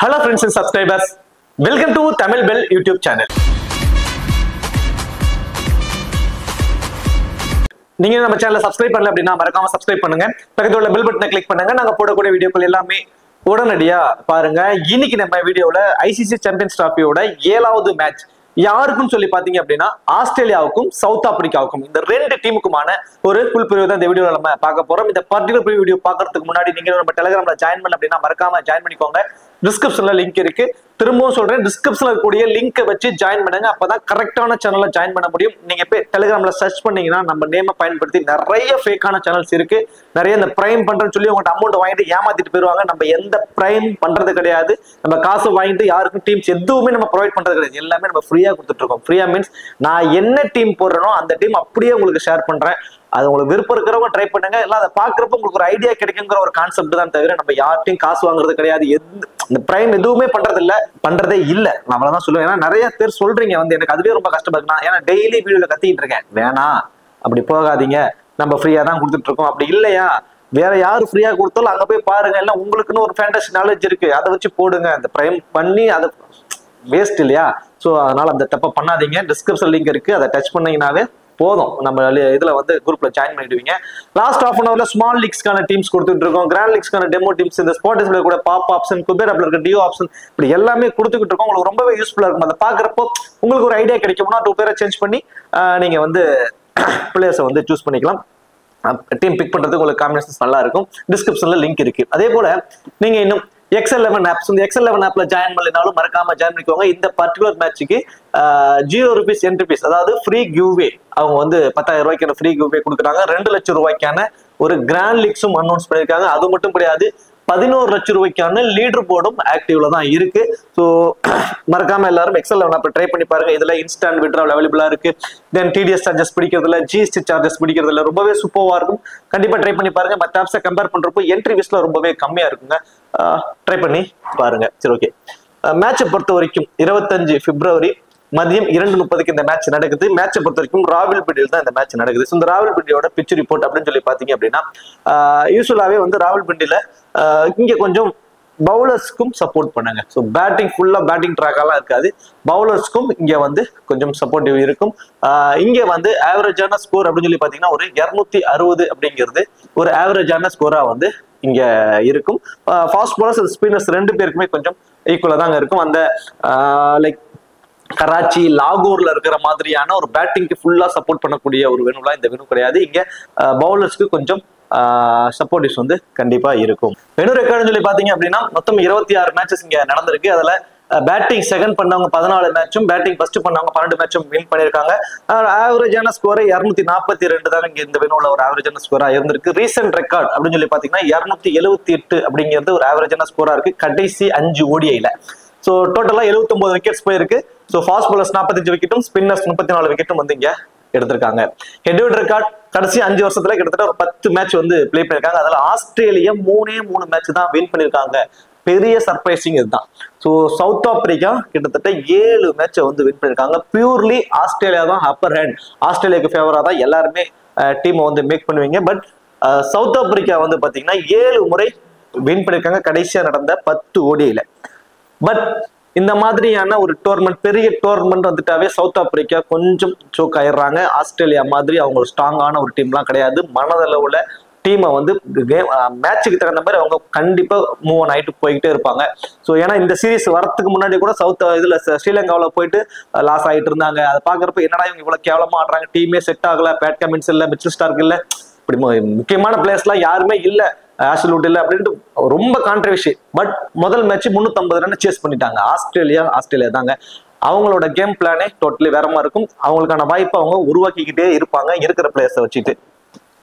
Hello friends and subscribers, welcome to Tamil Bell YouTube channel. நீங்க நம்ம சேனலை subscribe பண்ணல அப்படின்னா மறக்காம சப்ஸ்கிரைப் பண்ணுங்க. பக்கத்துல உள்ள பெல் பட்டனை கிளிக் பண்ணுங்க. நாங்க போடக்கூடிய வீடியோக்கள் எல்லாமே உடனடியா பாருங்க. இன்னைக்கு நம்ம வீடியோல ஐசிசி சாம்பியன்ஸ் டிராஃபியோட 7வது மேட்ச் யாருக்கும் சொல்லி பாத்தீங்க அப்படின்னா ஆஸ்திரேலியாவுக்கும் சவுத் ஆப்பிரிக்காவுக்கும் இந்த ரெண்டு டீமுக்குமான ஒரு ஃபுல் ப்ரிவ்யூ தான் இந்த வீடியோல நம்ம பார்க்க போறோம். இந்த பர்டிகுலர் ப்ரிவ்யூ வீடியோ பார்க்கிறதுக்கு முன்னாடி நீங்க நம்ம டெலிகிராம்ல ஜாயின் பண்ணல அப்படின்னா மறக்காம ஜாயின் பண்ணிக்கோங்க. டிஸ்கிரிப்ஷன்ல லிங்க் இருக்கு. திரும்பவும் சொல்றேன், டிஸ்கிரிப்ஷன்ல இருக்கக்கூடிய லிங்கை வச்சு ஜாயின் பண்ணுங்க. அப்பதான் கரெக்டான சேனல்ல ஜாயின் பண்ண முடியும். நீங்க போய் டெலிகிராம்ல சர்ச் பண்ணீங்கன்னா நம்ம நேமை பயன்படுத்தி நிறைய ஃபேக்கான சேனல்ஸ் இருக்கு. நிறைய இந்த பிரைம் பண்றேன்னு சொல்லி உங்கள்கிட்ட அமௌண்ட் வாங்கிட்டு ஏமாத்திட்டு போயிருவாங்க. நம்ம எந்த பிரைம் பண்றது கிடையாது. நம்ம காசு வாங்கிட்டு யாருக்கும் டீம்ஸ் எதுவுமே நம்ம ப்ரொவைட் பண்றது கிடையாது. எல்லாமே நம்ம ஃப்ரீயா கொடுத்துட்டு இருக்கோம். ஃப்ரீயா மீன்ஸ் நான் என்ன டீம் போடுறேனோ அந்த டீம் அப்படியே உங்களுக்கு ஷேர் பண்றேன். அது உங்களுக்கு விருப்பம் இருக்கிறவங்க ட்ரை பண்ணுங்க. எல்லாம் அதை பாக்குறப்ப உங்களுக்கு ஒரு ஐடியா கிடைக்குங்கிற ஒரு கான்செப்ட் தான் தவிர நம்ம யார்ட்டையும் காசு வாங்குறது கிடையாது. இந்த பிரைம் எதுவுமே பண்றதே இல்ல. நான் அவ்வளவுதான் சொல்லுவேன். ஏன்னா நிறைய பேர் சொல்றீங்க வந்து எனக்கு அதுவே ரொம்ப கஷ்டமா இருக்கு. ஏன்னா டெய்லி வீடியோல கத்திட்டு இருக்கேன், வேணாம் அப்படி போகாதீங்க, நம்ம ஃப்ரீயா தான் கொடுத்துட்டு இருக்கோம். அப்படி இல்லையா வேற யாரு ஃப்ரீயா கொடுத்தாலும் அங்க போய் பாருங்க. எல்லாம் உங்களுக்குன்னு ஒரு ஃபேண்டசி நாலேஜ் இருக்கு, அதை வச்சு போடுங்க. அந்த பிரைம் பண்ணி அதை வேஸ்ட் இல்லையா? ஸோ அதனால அந்த தப்பை பண்ணாதீங்க. டிஸ்கிரிப்ஷன் லிங்க் இருக்கு, அதை டச் பண்ணீங்கன்னாவே போதும். நம்ம இதுல வந்து குரூப்ல ஜாயின் பண்ணிடுவீங்க. லாஸ்ட் ஹாஃப் அன் அவர்ல ஸ்மால் லீக்ஸ்க்கான டீம்ஸ் கொடுத்துட்டு இருக்கோம். கிராண்ட் லீக்ஸ்க்கான டெமோ டீம்ஸ், இந்த ஸ்பாட்டிஸ்ல கூட பாப் ஆப்ஷன், குபேர் ஆப்ல இருக்க டியோ ஆப்ஷன், இப்படி எல்லாமே கொடுத்துக்கிட்டு இருக்கோம். உங்களுக்கு ரொம்பவே யூஸ்ஃபுல்லா இருக்கும். அதை பாக்குறப்போ உங்களுக்கு ஒரு ஐடியா கிடைக்கும்னா 2 பேரை சேஞ்ச் பண்ணி நீங்க வந்து பிளேயர்ஸை வந்து சூஸ் பண்ணிக்கலாம். டீம் பிக் பண்றதுக்கு உங்களுக்கு காம்பினேஷன்ஸ் நல்லா இருக்கும். டிஸ்கிரிப்ஷன்ல லிங்க் இருக்கு. அதே போல நீங்க இன்னும் XL11 ஆப்ஸ், இந்த XL11 ஆப்ல ஜாயின் பண்ணலினாலும் மறக்காம ஜாயின் பண்ணிக்கோங்க. இந்த பர்டிகுலர் மேட்சுக்கு ₹0 என்ட்ரி ஃபீஸ், அதாவது ஃப்ரீ கிவ்வே. அவங்க வந்து 10,000 ரூபாய்க்கான ஃப்ரீ கிவ்வே கொடுக்குறாங்க. 2 லட்சம் ரூபாய்க்கான ஒரு கிராண்ட் லீக்ஸும் அனௌன்ஸ் பண்ணியிருக்காங்க. அது மட்டும் கிடையாது, 11 லட்சம் ரூபாய்க்கான லீடர் போர்டும் ஆக்டிவ்ல தான் இருக்கு. ஸோ மறக்காம எல்லாரும் XL11 ஆப் ட்ரை பண்ணி பாருங்க. இதுல இன்ஸ்டன்ட் விட்ராவல் அவைலபிளா இருக்கு. தென் TDS சார்ஜஸ் பிடிக்கிறதுல, GST சார்ஜஸ் பிடிக்கிறதுல ரொம்பவே சூப்பர்வா இருக்கும். கண்டிப்பா ட்ரை பண்ணி பாருங்க. மற்ற ஆப்ஸை கம்பேர் பண்றப்போ என்ட்ரி ஃபீஸ்ல ரொம்பவே கம்மியா இருக்குங்க. ட்ரை பண்ணி பாருங்க. சரி, ஓகே. மேட்சை பொறுத்த வரைக்கும் 25 பிப்ரவரி மதியம் 2:30 இந்த மேட்ச் நடக்குது. மேட்சை பொறுத்த வரைக்கும் ராவல்பிண்டியில் தான் இந்த மேட்ச் நடக்குது. ஸோ இந்த ராவல்பிண்டியோட பிச் ரிப்போர்ட் அப்படின்னு சொல்லி பாத்தீங்க அப்படின்னா யூஸ்வலாவே வந்து ராவல்பிண்டியில இங்க கொஞ்சம் பவுலர்ஸ்க்கும் சப்போர்ட் பண்ணுங்க. ஸோ பேட்டிங் ஃபுல்லா பேட்டிங் ட்ராக்கெல்லாம் இருக்காது. பவுலர்ஸ்க்கும் இங்க வந்து கொஞ்சம் சப்போர்ட்டிவ் இருக்கும். இங்க வந்து ஆவரேஜான ஸ்கோர் அப்படின்னு சொல்லி பாத்தீங்கன்னா ஒரு 260 அப்படிங்கிறது ஒரு ஆவரேஜான ஸ்கோரா வந்து இங்க இருக்கும். ஃபாஸ்ட் பவுலர்ஸ், ஸ்பின்னர்ஸ் ரெண்டு பேருக்குமே கொஞ்சம் ஈக்குவலா தாங்க இருக்கும். அந்த லைக் கராச்சி, லாகூர்ல இருக்கிற மாதிரியான ஒரு பேட்டிங்க்கு ஃபுல்லா சப்போர்ட் பண்ணக்கூடிய ஒரு வெனுலாம் இந்த வெனு கிடையாது. இங்க பவுலர்ஸ்க்கு கொஞ்சம் சப்போர்ட்டிவ்ஸ் வந்து கண்டிப்பா இருக்கும். வெனு ரெக்கார்டுன்னு சொல்லி பாத்தீங்க அப்படின்னா மொத்தம் 26 மேட்சஸ் இங்க நடந்திருக்கு. அதுல பேட்டிங் செகண்ட் பண்ணவங்க 14 மேட்சும், பேட்டிங் ஃபர்ஸ்ட் பண்ணவங்க 12 மேட்சும் வின் பண்ணிருக்காங்க. ஆவரேஜான ஸ்கோரை 242 தான் இங்க இந்த வெனுல ஒரு ஆவரேஜான ஸ்கோரா இருந்திருக்கு. ரீசென்ட் ரெக்கார்ட் அப்படின்னு சொல்லி பாத்தீங்கன்னா 278 அப்படிங்கிறது ஒரு ஆவரேஜான ஸ்கோரா இருக்கு கடைசி 5 ODIல. ஸோ டோட்டலா 79 விக்கெட்ஸ் போயிருக்கு. ஸோ ஃபாஸ்ட் பாலர்ஸ் 45 விக்கெட்டும், ஸ்பின்னர்ஸ் 34 விக்கெட்டும் வந்து இங்க எடுத்திருக்காங்க. ஹெட்வர்ட் ரெக்கார்ட் கடைசி 5 வருஷத்துல கிட்டத்தட்ட ஒரு 10 மேட்ச் வந்து பிளே பண்ணிருக்காங்க. அதுல ஆஸ்திரேலியா 3 மேட்ச் தான் வின் பண்ணிருக்காங்க. பெரிய சர்ப்ரைசிங் இதுதான். ஸோ சவுத் ஆப்பிரிக்கா கிட்டத்தட்ட 7 மேட்சை வந்து வின் பண்ணிருக்காங்க. பியூர்லி ஆஸ்திரேலியா தான் அப்பர் ஹேண்ட். ஆஸ்திரேலியாவுக்கு ஃபேவரா தான் எல்லாருமே டீமை வந்து மேக் பண்ணுவீங்க. பட் சவுத் ஆப்பிரிக்கா வந்து பாத்தீங்கன்னா 7 முறை வின் பண்ணிருக்காங்க கடைசியா நடந்த 10 ODIல. பட் இந்த மாதிரியான ஒரு டோர்னமெண்ட், பெரிய டோர்னமெண்ட் வந்துட்டாவே சவுத் ஆப்பிரிக்கா கொஞ்சம் சோக் ஆயிடுறாங்க. ஆஸ்திரேலியா மாதிரி அவங்க ஒரு ஸ்ட்ராங்கான ஒரு டீம்லாம் கிடையாது. மனதளவுல டீமை வந்து மேட்சுக்கு தகுந்த மாதிரி அவங்க கண்டிப்பா மூவ் ஆன் ஆயிட்டு போய்கிட்டே இருப்பாங்க. ஸோ ஏன்னா இந்த சீரீஸ் வரத்துக்கு முன்னாடி கூட ஸ்ரீலங்காவில் போயிட்டு லாஸ் ஆகிட்டு இருந்தாங்க. அதை பாக்குறப்ப என்னடா இவங்க இவ்வளவு கேவலமா ஆடுறாங்க, டீமே செட் ஆகல, பேட் கமின்ஸ் இல்ல, மிச்சல் ஸ்டார்க் இல்ல, இப்படி முக்கியமான பிளேயர்ஸ்லாம் யாருமே இல்ல, ஆப்சல்யூட் இல்ல அப்படின்ட்டு ரொம்ப கான்ட்ரவர்சி. பட் முதல் மேட்ச் 350 ரன் சேஸ் பண்ணிட்டாங்க. ஆஸ்திரேலியா தாங்க. அவங்களோட கேம் பிளானே டோட்டலி வேறமா இருக்கும். அவங்களுக்கான வாய்ப்பை அவங்க உருவாக்கிக்கிட்டே இருப்பாங்க இருக்கிற பிளேயர்ஸை வச்சுட்டு.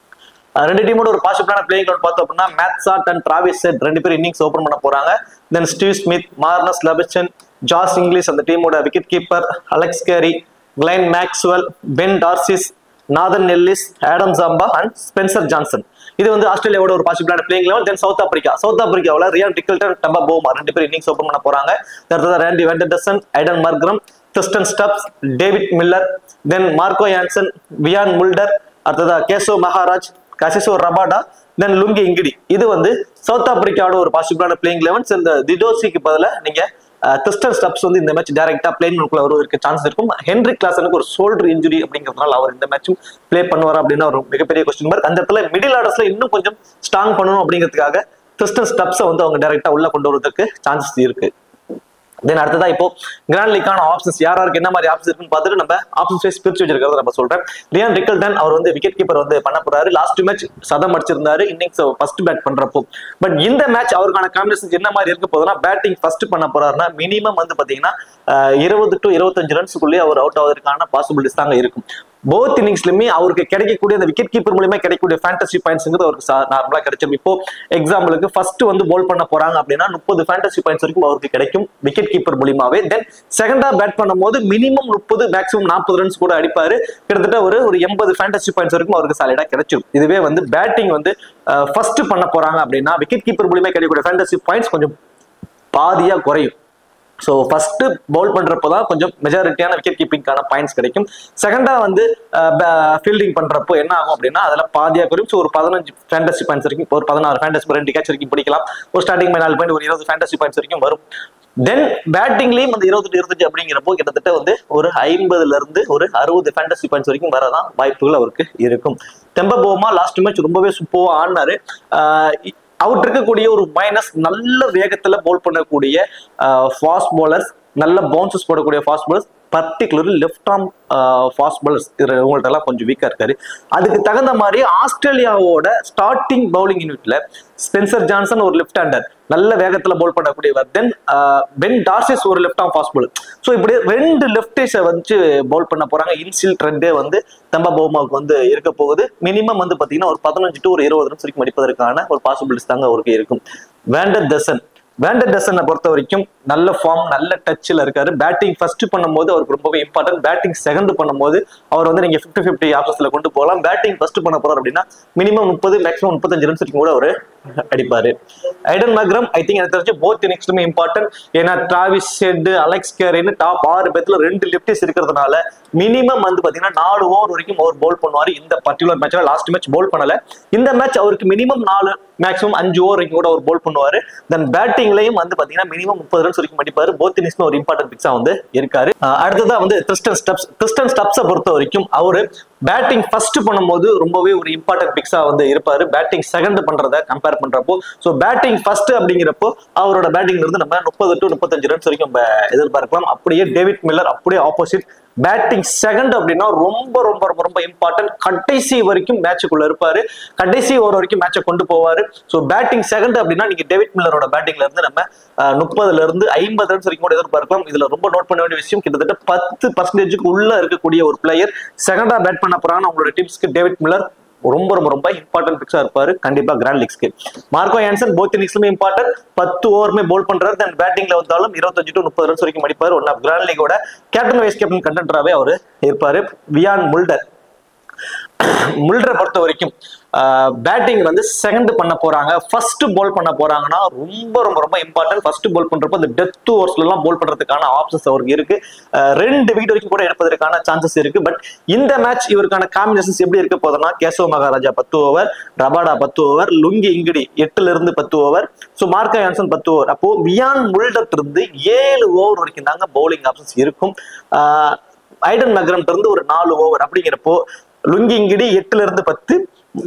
ரெண்டு டீமோட ஒரு பாசிபிளான பிளேயிங் கிரவுண்ட் பார்த்தோம் அப்படின்னா மேத்சாட் அண்ட் டிராவிஸ் ஹெட் ரெண்டு பேரும் இன்னிங்ஸ் ஓபன் பண்ண போறாங்க. Then Steve Smith, Marnus Labuschagne, Josh Inglis அந்த டீமோட wicket keeper, Alex Carey, Glenn Maxwell, Ben Dwarshuis, Nathan Ellis, Adam Zampa and Spencer Johnson. இது வந்து ஆஸ்திரேலியாவோட ஒரு பாசிபிளான பிளேயிங் லெவல். தென் சவுத் ஆப்பிரிக்காவில் ரியான் டிக்கில்டன், டெம்பா பவுமா ரெண்டு பேரும் இன்னிங்ஸ் ஓபன் பண்ண போறாங்க. ராண்டி வெண்டர்சன், Aiden Markram, Tristan Stubbs, David Miller, then Marco Jansen, Wiaan Mulder, அடுத்ததா Keshav Maharaj, Kagiso Rabada, then Lungi Ngidi இது வந்து சவுத் ஆப்பிரிக்காவோட ஒரு பாசிபிளான பிளேயிங் லெவன்ஸ். இந்த டிடோசிக்கு பதிலா நீங்க கிறிஸ்டன் ஸ்டப்ஸ் வந்து இந்த மேட்ச் டைரக்டா பிளேயிங் குள்ள வருவதற்கு சான்ஸ் இருக்கும். ஹென்ரிக் கிளாசனுக்கு ஒரு ஷோல்டர் இன்ஜுரி அப்படிங்கிறதுனால அவர் இந்த மேட்சும் பிளே பண்ணுவார் அப்படின்னு ஒரு மிகப்பெரிய கொஸ்டின் மார்க். அந்த இடத்துல மிடில் ஆர்டர்ஸ்ல இன்னும் கொஞ்சம் ஸ்ட்ராங் பண்ணணும் அப்படிங்கிறதுக்காக கிறிஸ்டன் ஸ்டப்ஸை வந்து அவங்க டைரக்டா உள்ள கொண்டு வருவதற்கு சான்சஸ் இருக்கு. தென் அடுத்ததா இப்போ கிராண்ட் லீக்கான ஆப்ஷன்ஸ் யாருக்கு என்ன மாதிரி ஆப்ஷன் இருக்குன்னு பார்த்துட்டு நம்ம ஆப்ஷன் வைஸ் பிரிச்சு வச்சிருக்கிறத நம்ம சொல்றேன். ரியான் ரிக்கல்டன் அவர் வந்து விக்கெட் கீப்பர் வந்து பண்ண போறாரு. லாஸ்ட் மேட்ச் சதம் அடிச்சிருந்தாரு இன்னிங்ஸ் ஃபர்ஸ்ட் பேட் பண்றப்போ. பட் இந்த மேட்ச் அவருக்கான காம்பினேஷன் என்ன மாதிரி இருக்க போதுன்னா, பேட்டிங் ஃபர்ஸ்ட் பண்ண போறாருன்னா மினிமம் வந்து பாத்தீங்கன்னா 20 to 25 ரன்ஸ்க்குள்ளே அவர் அவுட் ஆவதற்கான பாசிபிலிட்டிஸ் தாங்க இருக்கும். போத் இன்னிங்ஸ்லுமே அவருக்கு கிடைக்கக்கூடிய அந்த விக்கெட் கீப்பர் மூலமா கிடைக்கக்கூடிய ஃபேண்டசி பாயிண்ட்ஸ்ங்கிறது அவருக்கு நார்மலா கிடைச்சிடும். இப்போ எக்ஸாம்பிளுக்கு ஃபர்ஸ்ட் வந்து போல் பண்ண போறாங்க அப்படின்னா 30 ஃபேண்டசி பாயிண்ட்ஸ் வரைக்கும் அவருக்கு கிடைக்கும் விக்கெட் கீப்பர் மூலியமாவே. தென் செகண்டா பேட் பண்ணும்போது மினிமம் 30 மேக்ஸிமம் 40 ரன்ஸ் கூட அடிப்பாரு. கிட்டத்தட்ட ஒரு 80 ஃபேண்டசி பாயிண்ட்ஸ் வரைக்கும் அவருக்கு சாலிடா கிடைச்சிடும். இதுவே வந்து பேட்டிங் வந்து ஃபர்ஸ்ட் பண்ண போறாங்க அப்படின்னா விக்கெட் கீப்பர் மூலியமா கிடைக்கக்கூடிய ஃபேண்டசி பாயிண்ட்ஸ் கொஞ்சம் பாதியா குறையும். ஸோ ஃபர்ஸ்ட் பவுல் பண்றப்போ கொஞ்சம் மெஜாரிட்டியான விக்கெட் கீப்பிங்கான பாயிண்ட்ஸ் கிடைக்கும். செகண்டா வந்து ஃபீல்டிங் பண்றப்போ என்ன ஆகும் அப்படின்னா அதுல பாதியா குறையும். ஸோ ஒரு 15 ஃபேண்டசி பாயிண்ட்ஸ் வரைக்கும், ஒரு 16 ஃபேண்டசி 2 கேட்ச் வரைக்கும் பிடிக்கலாம். ஒரு ஸ்டார்டிங் 4 பாயிண்ட் ஒரு 20 ஃபேண்டசி பாயிண்ட்ஸ் வரைக்கும் வரும். தென் பேட்டிங்லயும் அந்த 20-25 அப்படிங்கிறப்போ கிட்டத்தட்ட வந்து ஒரு 50ல இருந்து ஒரு 60 ஃபேண்டசி பாயிண்ட்ஸ் வரைக்கும் வரதான் வாய்ப்புகள் அவருக்கு இருக்கும். தெம்ப போமா லாஸ்ட் மேட்ச் ரொம்பவே சூப்பரா ஆடினாரு. அவுட் இருக்கக்கூடிய ஒரு மைனஸ் நல்ல வேகத்துல போல் பண்ணக்கூடிய ஃபாஸ்ட் பவுலர்ஸ், நல்ல பவுன்சஸ் போடக்கூடிய fast bowlers, particularly left arm fast bowlers இவங்கள்ட்ட எல்லாம் கொஞ்சம் வீக்கா இருக்காரு. அதுக்கு தகுந்த மாதிரி ஆஸ்திரேலியாவோட ஸ்டார்டிங் பவுலிங் யூனிட்ல ஸ்பென்சர் ஜான்சன் ஒரு லெஃப்ட் ஹேண்டர் நல்ல வேகத்துல பவுல் பண்ணக்கூடியவர். தென் பென் டார்சிஸ் ஒரு left arm fast bowler. So இப்படி 2 லெஃப்டேஸை வச்சு பவுல் பண்ண போறாங்க. இன்சில் ட்ரெண்டே வந்து தம்பா பவுமாவுக்கு வந்து இருக்க போகுது. மினிமம் வந்து பாத்தீங்கன்னா ஒரு 15 to 20 ரன்ஸ் வரைக்கும் அடிப்பதற்கான ஒரு பாசிபிலிட்டிஸ் தாங்க அவருக்கு இருக்கும். வேண்டர் டசனை பொறுத்த வரைக்கும் நல்ல ஃபார்ம், நல்ல டச்ல இருக்காரு. பேட்டிங் ஃபர்ஸ்ட் பண்ணும்போது அவருக்கு ரொம்பவே இம்பார்ட்டன்ட். பேட்டிங் செகண்ட் பண்ணும்போது அவர் வந்து நீங்க 50-50 ஆப்ஷன்ஸ்ல கொண்டு போகலாம். பேட்டிங் ஃபர்ஸ்ட் பண்ண போறாரு அப்படின்னா மினிமம் 30 மேக்ஸிமம் 35 ரன்ஸ் வரைக்கும் கூட அவரு அடிப்பாரு. ஐடன் மக்ரம் ஐ திங்க் எனக்கு தெரிஞ்சு போத் இன்னிங்ஸ்லுமே இம்பார்ட்டன்ட். ஏன்னா டிராவிஸ் ஹெட், அலெக்ஸ் கேரின்னு டாப் 6 பேத்துல 2 லெஃப்டிஸ் இருக்கிறதுனால மினிமம் வந்து பாத்தீங்கன்னா 4 ஓவர் வரைக்கும் அவர் போல் பண்ணுவாரு. இந்த பர்டிகுலர் மேட்ச்ல லாஸ்ட் மேட்ச் போல் பண்ணல. இந்த மேட்ச் அவருக்கு மினிமம் 4 மேக்ஸிமம் 5 ஓவர் வரைக்கும் கூட அவர் போல் பண்ணுவாரு. தென் பேட்டிங்லயும் வந்து பாத்தீங்கன்னா மினிமம் 30 ரன்ஸ் வரைக்கும் அடிப்பாரு. போத் இன்னிங்ஸ்ல ஒரு இம்பார்ட்டன்ட் பிக்ஸா வந்து இருக்காரு. அடுத்ததான் வந்து கிறிஸ்டன் ஸ்டப்ஸை பொறுத்த வரைக்கும் அவரு பேட்டிங் ஃபர்ஸ்ட் பண்ணும்போது ரொம்பவே ஒரு இம்பார்ட்டன்ட் பிக்ஸா வந்து இருப்பாரு. பேட்டிங் செகண்ட் பண்றத கம்பேர் பண்றப்போ, ஸோ பேட்டிங் ஃபர்ஸ்ட் அப்படிங்கிறப்போ அவரோட பேட்டிங்ல இருந்து நம்ம 30 to 35 ரன்ஸ் வரைக்கும் எதிர்பார்க்கலாம். அப்படியே டேவிட் மில்லர் அப்படியே ஆப்போசிட். பேட்டிங் செகண்ட் அப்படின்னா ரொம்ப ரொம்ப ரொம்ப ரொம்ப இம்பார்ட்டன்ட். கடைசி வரைக்கும் மேட்சுக்குள்ள இருப்பாரு. கடைசி ஓவர் வரைக்கும் மேட்சை கொண்டு போவாரு. ஸோ பேட்டிங் செகண்ட் அப்படின்னா நீங்க டேவிட் மில்லரோட பேட்டிங்ல இருந்து நம்ம 30ல இருந்து 50 ரன்ஸ் வரைக்கும் கூட எதிர்பார்க்கலாம். இதுல ரொம்ப நோட் பண்ண வேண்டிய விஷயம், கிட்டத்தட்ட 10% உள்ள இருக்கக்கூடிய ஒரு பிளேயர் செகண்டா பேட் பண்ண போறாங்க உங்களோட டீம்ஸ்க்கு. டேவிட் மில்லர் ரொம்ப ரொம்ப ரொம்ப இம்பார்ட்டன்ட் பிக்ஸா இருப்பாரு கண்டிப்பா கிராண்ட் லீக்ஸ்க்கு. மார்க்கோ யான்சன் போத் இன்னிங்ஸ்லுமே இம்பார்ட்டன்ட். 10 ஓவருமே போல் பண்றாரு. தென் பேட்டிங்ல வந்தாலும் 25 to 30 ரன்ஸ் வரைக்கும் அடிப்பாரு. ஒன் ஆஃப் கிராண்ட் லீகோட கேப்டன் வைஸ் கேப்டன் கண்டென்டராகவே அவரு இருப்பாரு. வியான் முல்டரை பொறுத்த வரைக்கும் பேட்டிங் வந்து செகண்ட் பண்ண போறாங்க. ஃபர்ஸ்ட் போல் பண்ண போறாங்கன்னா ரொம்ப ரொம்ப ரொம்ப இம்பார்ட்டன்ட். ஃபர்ஸ்ட் போல் பண்றப்போ இந்த டெத் ஓவர்ஸ்ல எல்லாம் போல் பண்றதுக்கான ஆப்ஷன்ஸ் அவருக்கு இருக்கு. 2 விக்கெட் வரைக்கும் கூட எடுப்பதற்கான சான்சஸ் இருக்கு. பட் இந்த மேட்ச் இவருக்கான காம்பினேஷன்ஸ் எப்படி இருக்க போதுன்னா, Keshav Maharaj 10 over, Rabada 10 over, Lungi Ngidi 8ல இருந்து 10 over, so Marco Jansen 10 over. அப்போ வியான் முல்டர் இருந்து 7 ஓவர் வரைக்கும் தாங்க பவுலிங் ஆப்ஷன்ஸ் இருக்கும். ஐடன் மக்ரம் இருந்து ஒரு 4 ஓவர் அப்படிங்கிறப்போ லுங்கி இங்கிடி 8ல இருந்து 10,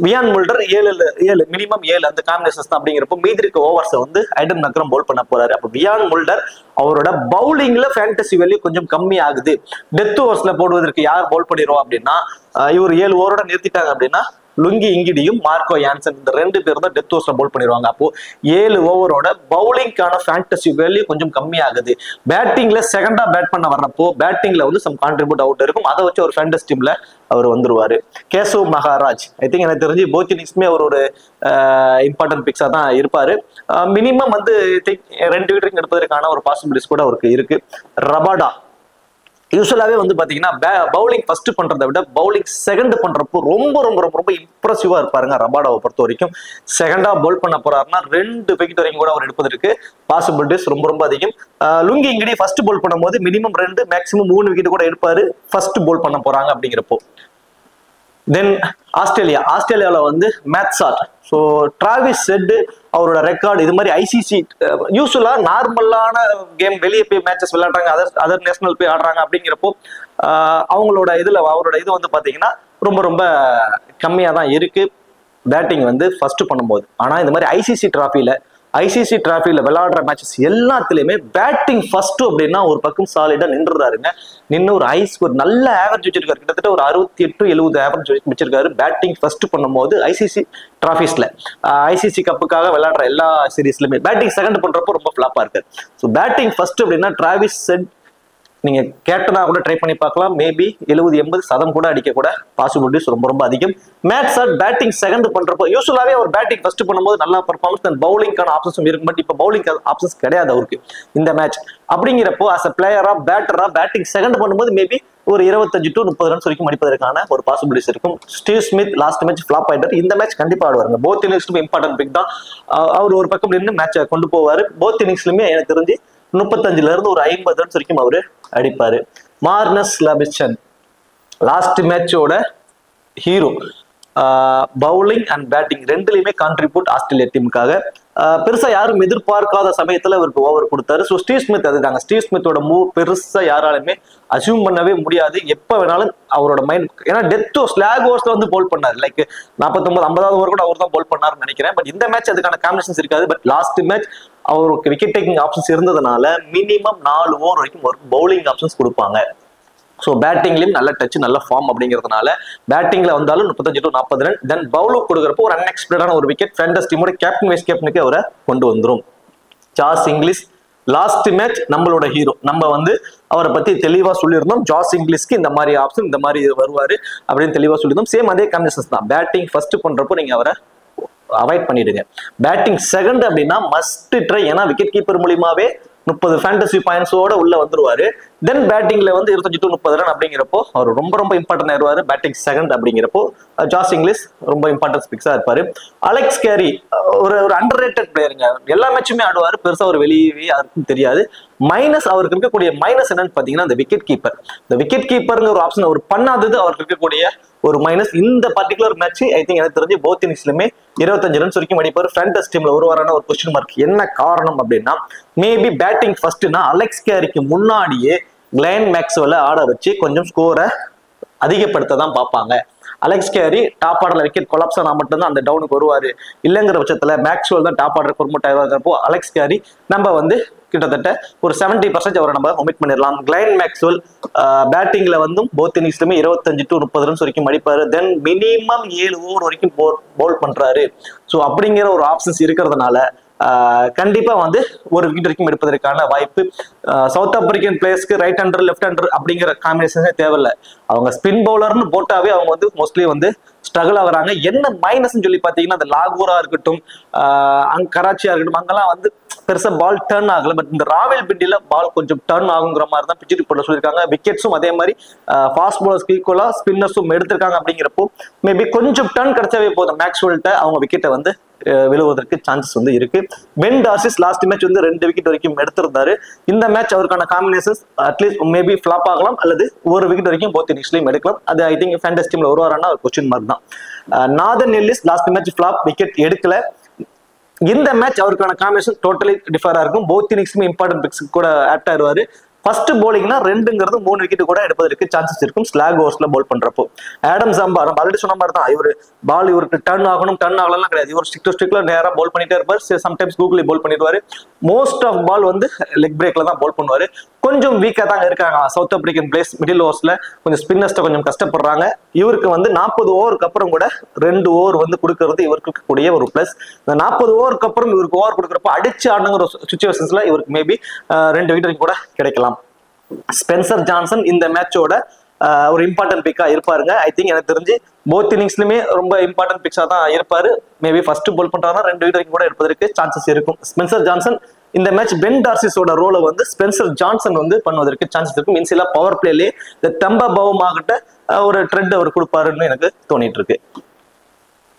வியான் முல்டர் 7 மினிமம் 7 அந்த காம்பினேஷன்ஸ் தான். அப்படிங்கிறப்போ மீதி இருக்க ஓவர்ஸ் வந்து ஐடன் மக்ரம் பவுல் பண்ண போறாரு. அப்போ வியான் முல்டர் அவரோட பவுலிங்ல ஃபேண்டசி வேல்யூ கொஞ்சம் கம்மி ஆகுது. டெத் ஓவர்ஸ்ல போடுவதற்கு யார் பவுல் பண்ணிடுவோம் அப்படின்னா, இவர் 7 ஓவரோட நிறுத்திட்டாங்க அப்படின்னா லுங்கி இங்கிடியும் மார்க்கோ யான்சன் இந்த 2 பேரும் தான் டெத் ஓவர்ஸ்ல பவுல் பண்ணிடுவாங்க. அப்போ 7 ஓவரோட பவுலிங்கான ஃபேண்டசி வேல்யூ கொஞ்சம் கம்மி ஆகுது. பேட்டிங்ல செகண்டா பேட் பண்ண வர்றப்போ பேட்டிங்ல வந்து சம் கான்ட்ரிபியூட் அவுட் இருக்கும். அதை வச்சு ஒரு ஃபேண்டசி டீம்ல அவர் வந்துருவாரு. கேசவ் மகாராஜ் ஐ திங்க் எனக்கு தெரிஞ்சு போத் இன்னிங்ஸ்மே அவர் ஒரு இம்பார்ட்டன்ட் பிக்ஸா தான் இருப்பாரு. மினிமம் வந்து 2 விக்கெட் எடுப்பதற்கான ஒரு பாசிபிலிட்டிஸ் கூட அவருக்கு இருக்கு. ரபாடா யூஸ்வலாவே வந்து பாத்தீங்கன்னா பவுலிங் ஃபர்ஸ்ட் பண்றதை விட பவுலிங் செகண்ட் பண்றப்போ ரொம்ப ரொம்ப ரொம்ப ரொம்ப இம்ப்ரெசிவா இருப்பாருங்க. ரபாடாவை பொறுத்த வரைக்கும் செகண்டா பவுல் பண்ண போறாருன்னா 2 விக்கெட் வரைக்கும் கூட அவர் எடுப்பதற்கு பாசிபிலிட்டிஸ் ரொம்ப ரொம்ப அதிகம். லுங்கி இங்கிடி ஃபர்ஸ்ட் பவுல் பண்ணும்போது மினிமம் 2 மேக்ஸிமம் 3 விக்கெட் கூட எடுப்பாரு ஃபர்ஸ்ட் பவுல் பண்ண போறாங்க அப்படிங்கிறப்போ. தென் ஆஸ்திரேலியாவில் வந்து மேத்சாட். ஸோ டிராவிஸ் ஹெட் அவரோட ரெக்கார்டு இது மாதிரி ஐசிசி யூஸ்வலா நார்மலான கேம் வெளியே போய் மேட்சஸ் விளையாடுறாங்க, அதர் நேஷனல் போய் ஆடுறாங்க அப்படிங்கிறப்போ அவங்களோட அவரோட இது வந்து பாத்தீங்கன்னா ரொம்ப ரொம்ப கம்மியா தான் இருக்கு பேட்டிங் வந்து ஃபர்ஸ்ட் பண்ணும்போது. ஆனா இந்த மாதிரி ஐசிசி டிராஃபில விளையாடுற மேட்சஸ் எல்லாத்துலயுமே பேட்டிங் ஃபர்ஸ்ட் அப்படின்னா ஒரு பக்கம் சாலிடா நின்றுறாருங்க. நின்று ஒரு ஒரு நல்ல ஆவரேஜ் வச்சிருக்காரு, கிட்டத்தட்ட ஒரு 68-70 ஆவரேஜ் வச்சிருக்காரு பேட்டிங் ஃபர்ஸ்ட் பண்ணும்போது ஐசிசி டிராஃபிஸ்ல. ஐசிசி கப்புக்காக விளையாடுற எல்லா சீரீஸ்லயுமே பேட்டிங் செகண்ட் பண்றப்போ ரொம்ப ஃபிளாப்பா இருக்காரு. ஸோ பேட்டிங் ஃபர்ஸ்ட் அப்படின்னா டிராவிஸ் ஹெட் நீங்க கேப்டனா கூட ட்ரை பண்ணி பார்க்கலாம். மேபி 70-80 கூட அடிக்க கூட பாசிபிலிட்டிஸ் ரொம்ப ரொம்ப அதிகம். மேத்சாட் பேட்டிங் செகண்ட் பண்றப்போ யூஸ்வலாவே அவர் பேட்டிங் ஃபர்ஸ்ட் பண்ணும்போது நல்லா பெர்ஃபார்மன்ஸ் அண்ட் பவுலிங்கான ஆப்ஷன்ஸும் இருக்கும். பட் இப்போ பவுலிங் ஆப்ஷன்ஸ் கிடையாது அவருக்கு இந்த மேட்ச். அப்படிங்கிறப்போ அஸ் அ பிளேயரா பேட்டரா பேட்டிங் செகண்ட் பண்ணும்போது மேபி ஒரு 25-30 ரன்ஸ் வரைக்கும் அடிப்பதற்கான ஒரு பாசிபிலிட்டிஸ் இருக்கும். Steve Smith last match flop ஆயிட்டார். இந்த மேட்ச் கண்டிப்பா ஆடுவாருங்க. போத் இன்னிங்ஸ்லுமே இம்பார்ட்டன்ட் பிக் தான். அவர் ஒரு பக்கம் நின்று மேட்சை கொண்டு போவாரு. போத் இன்னிங்ஸ்லுமே எனக்கு தெரிஞ்சு 35 ஒரு 50 ரன்ஸ் வரைக்கும் அவரு அடிப்பாரு. மார்னஸ் லபிச்சன் லாஸ்ட் மேட்சோட ஹீரோ. பவுலிங் அண்ட் பேட்டிங் ரெண்டுலயுமே கான்ட்ரிபியூட் ஆஸ்திரேலியா டீமுக்காக. பெருசா யாரும் எதிர்பார்க்காத சமயத்துல அவருக்கு ஓவர் கொடுத்தாரு. ஸோ ஸ்டீவ் ஸ்மித் அதுதாங்க. ஸ்டீவ் ஸ்மித்தோட மூவ் பெருசா யாராலுமே அசியூம் பண்ணவே முடியாது. எப்ப வேணாலும் அவரோட மைண்ட், ஏன்னா டெத் ஸ்லாக் ஓவர்ஸ்ல வந்து போல் பண்ணாரு. லைக் 49-50 ஓவர் கூட அவர் தான் போல் பண்ணாருன்னு நினைக்கிறேன். பட் இந்த மேட்ச் அதுக்கான காம்பினேஷன்ஸ் இருக்காது. பட் லாஸ்ட் மேட்ச் அவருக்கு விக்கெட் டேக்கிங் ஆப்ஷன்ஸ் இருந்ததுனால மினிமம் 4 ஓவர் வரைக்கும் பவுலிங் ஆப்ஷன்ஸ் கொடுப்பாங்க. ஸோ பேட்டிங்லயும் நல்ல டச் நல்ல ஃபார்ம் அப்படிங்கிறதுனால பேட்டிங்ல வந்தாலும் 35-40 ரன். தென் பவுலுக்கு கொடுக்குறப்போ ஒரு அன்எக்ஸ்பெக்டடான ஒரு விக்கெட் ஃபேண்டஸ் டீமோட கேப்டன் வைஸ் கேப்டனுக்கு அவரை கொண்டு வந்துடும். ஜாஸ் இங்கிலீஷ் லாஸ்ட் மேட்ச் நம்மளோட ஹீரோ. நம்ம வந்து அவரை பத்தி தெளிவா சொல்லியிருந்தோம். ஜாஸ் இங்கிலீஷ்க்கு இந்த மாதிரி ஆப்ஷன் இந்த மாதிரி வருவாரு அப்படின்னு தெளிவா சொல்லியிருந்தோம். சேம் அதே காம்பினேஷன்ஸ் தான். பேட்டிங் ஃபர்ஸ்ட் பண்றப்போ நீங்க அவரை அவாய்ட் பண்ணிடுங்க. பேட்டிங் செகண்ட் அப்படின்னா மஸ்ட் ட்ரை. ஏன்னா விக்கெட் கீப்பர் மூலியமாவே 30 ஃபேண்டசி பாயிண்ட்ஸோட உள்ள வந்துருவாரு. தென் பேட்டிங்ல வந்து 25-30 ரன் அப்படிங்கிறப்போ அவர் ரொம்ப ரொம்ப இம்பார்ட்டன்ட் ஆயிருவாரு. பேட்டிங் செகண்ட் அப்படிங்கிறப்போ ஜாஸ் இங்கிலீஷ் ரொம்ப இம்பார்ட்டன்ஸ் பிக்ஸா இருப்பாரு. அலெக்ஸ் கேரி ஒரு அண்டர் ரேட்டட் பிளேயருங்க. எல்லா மேட்சுமே ஆடுவாரு. பெருசா ஒரு வெளியே யாருக்கும் தெரியாது. மைனஸ் அவருக்கு இருக்கக்கூடிய மைனஸ் என்னன்னு பாத்தீங்கன்னா இந்த விக்கெட் கீப்பர். இந்த விக்கெட் கீப்பருங்கிற ஒரு ஆப்ஷன் அவர் பண்ணாதது அவருக்கு இருக்கக்கூடிய ஒரு மைனஸ். இந்த பர்டிகுலர் மேட்ச் ஐ திங்க் எனக்கு தெரிஞ்சு போத் இன்னிங்ஸ்லுமே 25 ரன்ஸ் வரைக்கும் அடிப்பாரு. ஃபேண்டஸ் டீம்ல ஒரு வாரான ஒரு கொஸ்டின் மார்க். என்ன காரணம் அப்படின்னா மேபி பேட்டிங் ஃபர்ஸ்ட்னா அலெக்ஸ் கேரிக்கு முன்னாடியே கிளென் மேக்ஸ்வெல்ல ஆட வச்சு கொஞ்சம் ஸ்கோரை அதிகப்படுத்த தான் பார்ப்பாங்க. அலெக்ஸ் கேரி டாப் ஆர்டர்ல விக்கெட் கொலாப்ஸ் ஆனா மட்டும்தான் அந்த டவுனுக்கு வருவாரு. இல்லைங்கிற பட்சத்துல மேக்ஸ்வெல் தான் டாப் ஆர்டர் ப்ரொமோட் ஆயிருவாங்கிறப்போ அலெக்ஸ் கேரி நம்ம வந்து கிட்டத்தட்ட ஒரு 70% அவரை நம்ம ஒமிட் பண்ணிடலாம். கிளென் மேக்ஸ்வெல் பேட்டிங்ல வந்து போத் இன்னிங்ஸ்லுமே 25-30 ரன்ஸ் வரைக்கும் அடிப்பாரு. தென் மினிமம் 7 ஓவர் வரைக்கும் பவுல் பண்றாரு. ஸோ அப்படிங்கிற ஒரு ஆப்ஷன்ஸ் இருக்கிறதுனால கண்டிப்பா வந்து ஒரு விக்கெட் வரைக்கும் எடுப்பதற்கான வாய்ப்பு. சவுத் ஆப்பிரிக்கன் பிளேயர்ஸ்க்கு ரைட் ஹேண்டர் லெஃப்ட் ஹேண்டர் அப்படிங்கிற காம்பினேஷனே தேவையில்லை. அவங்க ஸ்பின் பவுலர்னு போட்டாவே அவங்க வந்து மோஸ்ட்லி வந்து ஸ்ட்ரகிள் ஆகுறாங்க. என்ன மைனஸ் சொல்லி பாத்தீங்கன்னா அந்த லாகூரா இருக்கட்டும், கராச்சியா இருக்கட்டும், அங்கெல்லாம் வந்து பெருசா பால் டர்ன் ஆகல. பட் இந்த ராவல்பிண்டியில பால் கொஞ்சம் டர்ன் ஆகுங்கிற மாதிரி தான் பிச் ரிப்போர்ட்ல சொல்லியிருக்காங்க. விக்கெட்ஸும் அதே மாதிரி ஃபாஸ்ட் பவுலர்ஸ்க்கு ஈக்குவலா ஸ்பின்னர்ஸும் எடுத்திருக்காங்க. அப்படிங்கிறப்போ மேபி கொஞ்சம் டர்ன் கிடைச்சாவே போதும் மேக்ஸ்வெல்ட்ட அவங்க விக்கெட்டை வந்து விழுவதற்கு சான்சஸ் வந்து இருக்கு. பென் டார்சிஸ் லாஸ்ட் மேட்ச் வந்து 2 விக்கெட் வரைக்கும் எடுத்திருந்தாரு. இந்த மேட்ச் அவருக்கான காம்பினேஷன்ஸ் அட்லீஸ்ட் மேபி ஃபிளாப் ஆகலாம் அல்லது ஒரு விக்கெட் வரைக்கும் போத் இன்னிங்ஸ்லயும் எடுக்கலாம். அது ஐ திங்க் ஃபேண்டஸ் டீம்ல ஒரு வாரான ஒரு கொஸ்டின் மார்க் தான். Nathan Ellis last match flop, wicket எடுக்கல. இந்த மேட்ச் அவருக்கான காம்பினேஷன் டோட்டலி டிஃபரா இருக்கும். போத் இன்னிங்ஸுமே இம்பார்ட்டன்ட் பிக்ஸ் கூட ஆப்ட் ஆயிருவாரு. ஃபர்ஸ்ட் போலிங்னா 2ங்கிறது 3 விக்கெட் கூட எடுப்பதற்கு சான்சஸ் இருக்கும் ஸ்லாக் ஓவர்ஸ்ல போல் பண்றப்போ. ஆடம் சாம்பா நம்ம ஆல்ரெடி சொன்ன மாதிரி தான் இவருக்கு டர்ன் ஆகணும், டர்ன் ஆகலாம் கிடையாது. இவர் ஸ்டிக்ல நேரா போல் பண்ணிட்டே இருப்பார். சம்டைம்ஸ் கூகுளி போல் பண்ணிடுவாரு. மோஸ்ட் ஆஃப் பால் வந்து லெக் பிரேக்ல தான் போல் பண்ணுவாரு. கொஞ்சம் வீக்கா தான் இருக்காங்க சவுத் ஆப்பிரிக்கன் பிளேஸ். மிடில் ஓவர்ஸ்ல கொஞ்சம் ஸ்பின்னர்ஸ்ட கொஞ்சம் கஷ்டப்படுறாங்க. இவருக்கு வந்து 40 ஓவருக்கு அப்புறம் கூட 2 ஓவர் வந்து கொடுக்கறது இவருக்கு கூடிய ஒரு பிளஸ். இந்த 40 ஓவருக்கு அப்புறம் இவருக்கு ஓவர் கொடுக்குறப்ப அடிச்சு ஆடுங்கிற சுச்சுவேஷன்ஸ்ல இவருக்கு மேபி 2 விக்கெட் கூட கிடைக்கலாம். ஸ்பென்சர் ஜான்சன் இந்த மேட்சோட ஒரு இம்பார்ட்டன்ட் பிக்கா இருப்பாருங்க. ஐ திங்க் எனக்கு தெரிஞ்சு போத் இன்னிங்ஸ்லுமே ரொம்ப இம்பார்ட்டன்ட் பிக்ஸா தான் இருப்பாரு. மேபி ஃபர்ஸ்ட் போல் பண்றாருன்னா 2 விக்கெட் வரைக்கும் கூட எடுப்பதற்கு சான்சஸ் இருக்கும். ஸ்பென்சர் ஜான்சன் இந்த மேட்ச் பென் டார்சிஸோட ரோலை வந்து ஸ்பென்சர் ஜான்சன் வந்து பண்ணுவதற்கு சான்சஸ் இருக்கும். மீன்ஸ்ல பவர் பிளேலேயே இந்த தம்பா பவம் ஆகிட்ட ஒரு ட்ரெண்ட் அவர் கொடுப்பாருன்னு எனக்கு தோணிட்டு இருக்கு.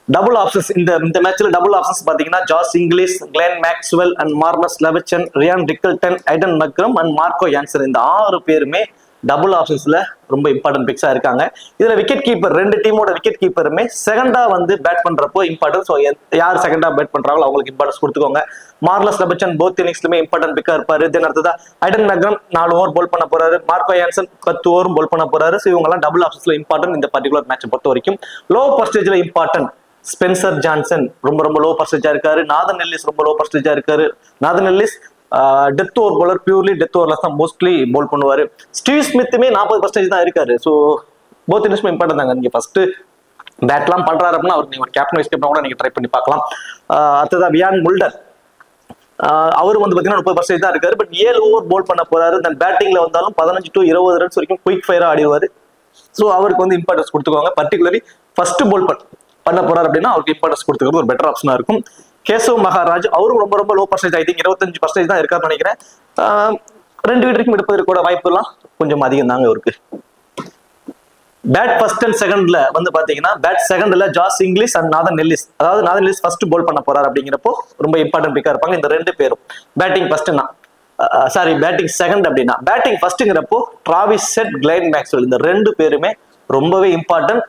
டபுள் ஆப்ஷன்ஸ் இந்த மேட்ச்ல டபுள் ஆப்ஷன்ஸ் பாத்தீங்கன்னா Josh Inglis, Glenn Maxwell and Marnus Labuschagne, Ryan Rickelton, Aiden Markram and Marco Jansen இந்த 6 பேருமே டபுள் ஆப்ஷன்ஸ்ல ரொம்ப இம்பார்ட்டன்ட் பிக்ஸா இருக்காங்க. இதுல விக்கெட் கீப்பர் 2 டீமோட விக்கெட் கீப்பருமே செகண்டா வந்து பேட் பண்றப்போ இம்பார்ட்டன்ட். ஸோ யார் செகண்டா பேட் பண்றாங்களோ அவங்களுக்கு இம்பார்ட்டன்ஸ் கொடுத்துக்கோங்க. மார்லஸ் லெபர்சன் போத் இன்னிங்ஸ்லுமே இம்பார்ட்டன்ட் பிக்கா இருப்பாரு. தென் அடுத்ததா ஐடன் மெக்ரம் 4 ஓவர் போல் பண்ண போறாரு. மார்க்கோ யான்சன் 10 ஓவரும் போல் பண்ண போறாரு. ஸோ இவங்க எல்லாம் டபுள் ஆப்ஷன்ஸ்ல இம்பார்ட்டன்ட் இந்த பர்டிகுலர் மேட்சை பொறுத்த வரைக்கும். லோ பர்சன்டேஜ்ல இம்பார்ட்டன்ட் ஸ்பென்சர் ஜான்சன் ரொம்ப லோ பர்சன்டேஜா இருக்காரு. நாதன் எல்லிஸ் ரொம்ப லோ பர்சன்டேஜா இருக்காரு. Nathan Ellis death over bowler, purely death ஓவர்ல தான் மோஸ்ட்லி போல் பண்ணுவாரு. ஸ்டீவ் ஸ்மித்துமே 40% தான் இருக்காரு. ஸோ போத் இன்னிங்ஸ்மே இம்பார்ட்டன்ட் தாங்க. நீங்க ஃபர்ஸ்ட் பேட்லாம் பண்றாரு அப்படின்னா அவருக்கு நீங்க ஒரு கேப்டன் வைஸ் கேப்டன் கூட நீங்க ட்ரை பண்ணி பார்க்கலாம். அடுத்ததான் வியான் முல்டர், அவரு வந்து பாத்தீங்கன்னா 30% தான் இருக்காரு. பட் 7 ஓவர் போல் பண்ண போறாரு. தென் பேட்டிங்ல வந்தாலும் 15 to 20 ரன்ஸ் வரைக்கும் குயிக் ஃபயரா ஆடிடுவாரு. ஸோ அவருக்கு வந்து இம்பார்ட்டன்ஸ் கொடுத்துக்கோங்க. பர்டிகுலர்லி ஃபர்ஸ்ட் போல் பண்ண போறாரு அப்படின்னா அவருக்கு இம்பார்ட்டன்ஸ் கொடுத்துக்கிறது ஒரு பெட்டர் ஆப்ஷனா இருக்கும். கேசவ் மகாராஜ் அவரும் ரொம்ப லோ பர்சன்டேஜ், ஐ திங்க் 25% தான் இருக்காருன்னு நினைக்கிறேன். 2 விக்கெட்டுக்கும் எடுப்பதற்கு கூட வாய்ப்பு எல்லாம் கொஞ்சம் அதிகம் தாங்க இருக்கு. பேட் ஃபர்ஸ்ட் அண்ட் செகண்ட்ல வந்து பாத்தீங்கன்னா பேட் செகண்ட்ல Josh Inglis and Nathan Ellis, அதாவது நாதன் எல்லிஸ் ஃபர்ஸ்ட் போல் பண்ண போறாரு அப்படிங்கிறப்போ ரொம்ப இம்பார்ட்டன்ட் பிக்கா இருப்பாங்க இந்த 2 பேரும். பேட்டிங் ஃபர்ஸ்ட்னா பேட்டிங் செகண்ட் அப்படின்னா பேட்டிங் ஃபர்ஸ்ட்ங்கிறப்போ டிராவிஸ் ஹெட், கிளைன் மேக்ஸ்வெல் இந்த 2 பேருமே ரொம்பவே இம்பார்ட்டன்ட்.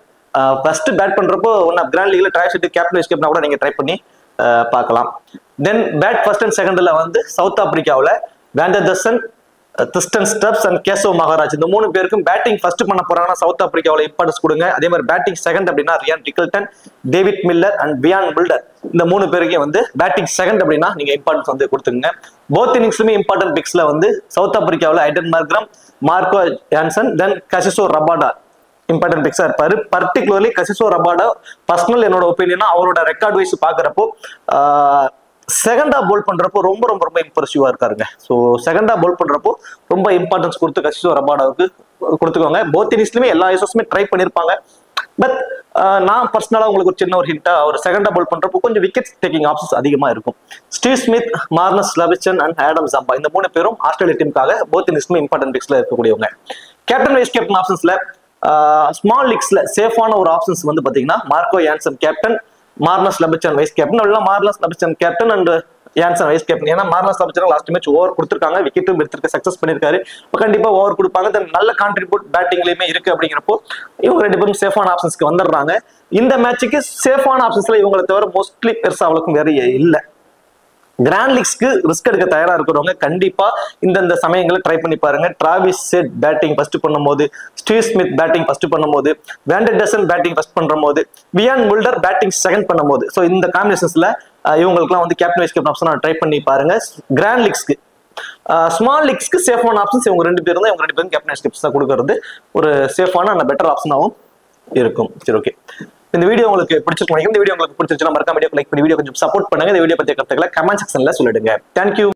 ஃபர்ஸ்ட் பேட் பண்றப்போ ஒன் கிராண்ட் லீக்ல ட்ரை ஷீட் கேப்டன் வைஸ் கேப்டனா கூட நீங்க ட்ரை பண்ணி பார்க்கலாம். தென் பேட் ஃபர்ஸ்ட் அண்ட் செகண்ட்ல வந்து சவுத் ஆப்பிரிக்காவில் வேண்டர்சன், திஸ்டன் ஸ்டப்ஸ் அண்ட் கேசவ் மகாராஜ் இந்த 3 பேருக்கும் பேட்டிங் ஃபர்ஸ்ட் பண்ண போறாங்கன்னா சவுத் ஆப்பிரிக்காவில் இம்பார்ட்டன்ஸ் கொடுங்க. அதே மாதிரி பேட்டிங் செகண்ட் அப்படின்னா Ryan Rickelton, David Miller and Wiaan Mulder இந்த 3 பேருக்கும் வந்து பேட்டிங் செகண்ட் அப்படின்னா நீங்க இம்பார்ட்டன்ஸ் வந்து கொடுத்துங்க. போத் இன்னிங்ஸ்லுமே இம்பார்ட்டன்ட் பிக்ஸ்ல வந்து சவுத் ஆப்பிரிக்காவில் ஐடன் மெக்ரம், மார்க்கோ யான்சன், தென் கசிசோ ரபாடா இம்பார்ட்டன்ட் பிக்ஸா இருப்பாரு. பர்டிகுலர்லி கசிசோ ரபாடா பர்சனல் என்னோட ஒப்பீனியனா அவரோட ரெக்கார்ட் வைஸ் பாக்குறப்போ செகண்டா போல் பண்றப்போ ரொம்ப இம்ப்ரெசிவா இருக்காருங்க. ஸோ செகண்டா போல் பண்றப்போ ரொம்ப இம்பார்ட்டன்ஸ் கொடுத்து கசிசோ ரபாடாவுக்கு கொடுத்துக்கோங்க. போத் இன்னிங்ஸ்லுமே எல்லா ஐசஸுமே ட்ரை பண்ணிருப்பாங்க. பட் நான் பர்சனலா உங்களுக்கு ஒரு சின்ன ஒரு ஹிண்டா ஒரு செகண்டா போல் பண்றப்போ கொஞ்சம் விக்கெட் டேக்கிங் ஆப்ஷன்ஸ் அதிகமா இருக்கும். Steve Smith, Marnus Labuschagne and Adam Zampa இந்த 3 பேரும் ஆஸ்திரேலியா டீமுக்காக போத் இன்னிங்ஸ்லுமே இம்பார்ட்டன்ட் பிக்ஸ்ல இருக்கக்கூடியவங்க. கேப்டன் வைஸ் கேப்டன் ஆப்ஷன்ஸ்ல ஸ்மால் லீக்ஸ்ல சேஃபான ஒரு ஆப்ஷன்ஸ் வந்து பாத்தீங்கன்னா Marco Jansen captain, Marnus Labuschagne vice captain, இல்லைனா Marnus Labuschagne captain and Jansen vice captain. ஏன்னா Marnus Labuschagne last match over கொடுத்துருக்காங்க, விக்கெட்டும் எடுத்துருக்க சக்சஸ் பண்ணிருக்காரு. கண்டிப்பா ஓவர் கொடுப்பாங்க. தென் நல்ல கான்ட்ரிபியூட் பேட்டிங்லயுமே இருக்கு அப்படிங்கிறப்போ இவங்க 2 பேரும் சேஃபான ஆப்ஷன்ஸ்க்கு வந்துடுறாங்க. இந்த மேட்சுக்கு சேஃபான ஆப்ஷன்ஸ்ல இவங்களை தவிர மோஸ்ட்லி பெருசா அவளுக்கும் வேற இல்லை. கிராண்ட் லீக்ஸ்க்கு ரிஸ்க் எடுக்க தயாரா இருக்கிறவங்க கண்டிப்பா இந்த சமயங்களை ட்ரை பண்ணி பாருங்க. டிராவிஸ் ஹெட் பேட்டிங் ஃபர்ஸ்ட் பண்ணும்போது, ஸ்டீவ் ஸ்மித் பேட்டிங் ஃபர்ஸ்ட் பண்ணும்போது, வேண்டர்சன் பேட்டிங் ஃபர்ஸ்ட் பண்ணும்போது, வியான் முல்டர் பேட்டிங் செகண்ட் பண்ணும்போது, ஸோ இந்த காம்பினேஷன்ஸ்ல இவங்களுக்குலாம் வந்து captain vice captain option try பண்ணி பாருங்க. கிராண்ட் லீக்ஸ்க்கு ஸ்மால் லீக்ஸ்க்கு சேஃபான ஆப்ஷன்ஸ் இவங்க 2 பேரும் தான். இவங்க 2 பேரும் கேப்டன் வைஸ் கேப்டன் கொடுக்கறது ஒரு சேஃபான அண்ட் பெட்டர் ஆப்ஷனாகவும் இருக்கும். சரி, ஓகே. இந்த வீடியோ உங்களுக்கு பிடிச்சிருக்கும். இந்த வீடியோ உங்களுக்கு பிடிச்சிருச்சுன்னா மறக்காம வீடியோ லைக் பண்ணி வீடியோ கொஞ்சம் சப்போர்ட் பண்ணுங்க. இந்த வீடியோ பத்திய கருத்துக்களை கமெண்ட் செக்ஷன்ல சொல்லிடுங்க. தேங்க்யூ.